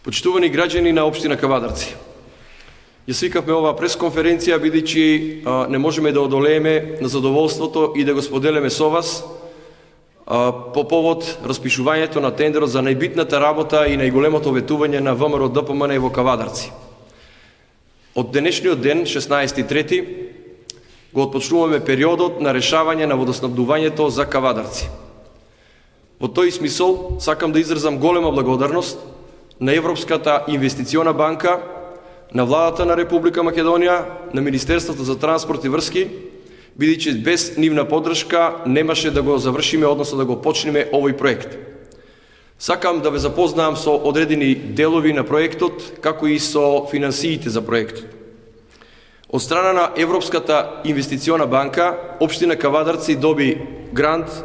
Почитувани граѓани на општина Кавадарци, ја свикавме оваа пресконференција бидејќи не можеме да одолееме на задоволството и да го споделиме со вас по повод распишувањето на тендерот за најбитната работа и најголемото ветување на ВМРО ДПМН во Кавадарци. Од денешниот ден, 16.3, го отпочнуваме периодот на решавање на водоснабдувањето за Кавадарци. Во тој смисол, сакам да изразам голема благодарност на Европската инвестициона банка, на владата на Република Македонија, на Министерството за транспорт и врски, бидејќи без нивна поддршка немаше да го завршиме, односно да го почнеме овој проект. Сакам да ве запознаам со одредени делови на проектот, како и со финансиите за проектот. Од страна на Европската инвестициона банка, општина Кавадарци доби грант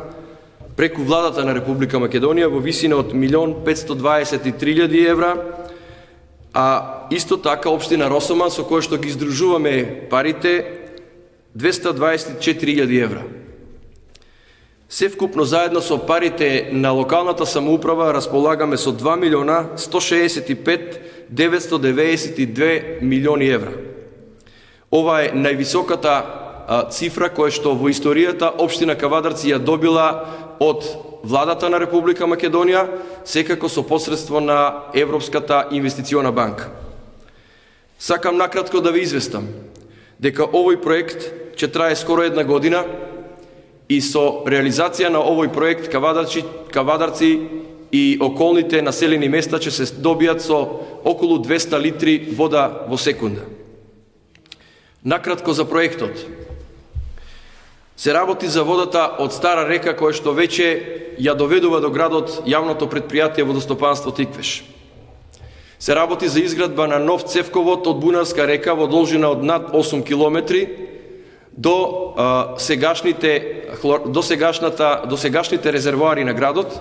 преку владата на Република Македонија во висина од 1.523.000 евра, а исто така општина Росоман, со која што ги издружуваме парите, 224.000 евра. Севкупно заедно со парите на локалната самоуправа располагаме со 2.165.992 милиони евра. Ова е највисоката цифра која што во историјата општина Кавадарци ја добила од владата на Република Македонија, секако со посредство на Европската инвестициона банка. Сакам накратко да ви известам дека овој проект ќе трае скоро една година и со реализација на овој проект Кавадарци и околните населени места ќе се добијат со околу 200 литри вода во секунда. Накратко за проектот. Се работи за водата од Стара река, која што веќе ја доведува до градот јавното предпријатие Водостопанство Тиквеш. Се работи за изградба на нов цевковод од Бунарска река во должина од над 8 километри до сегашните резервоари на градот,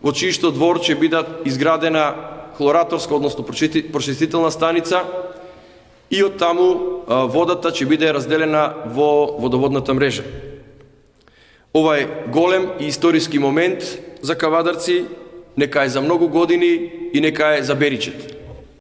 во чијшто двор ќе бидат изградена хлораторска, односно прочистителна станица, и од таму водата ќе биде разделена во водоводната мрежа. Ова е голем и историски момент за Кавадарци, нека е за многу години и нека е за Беричет.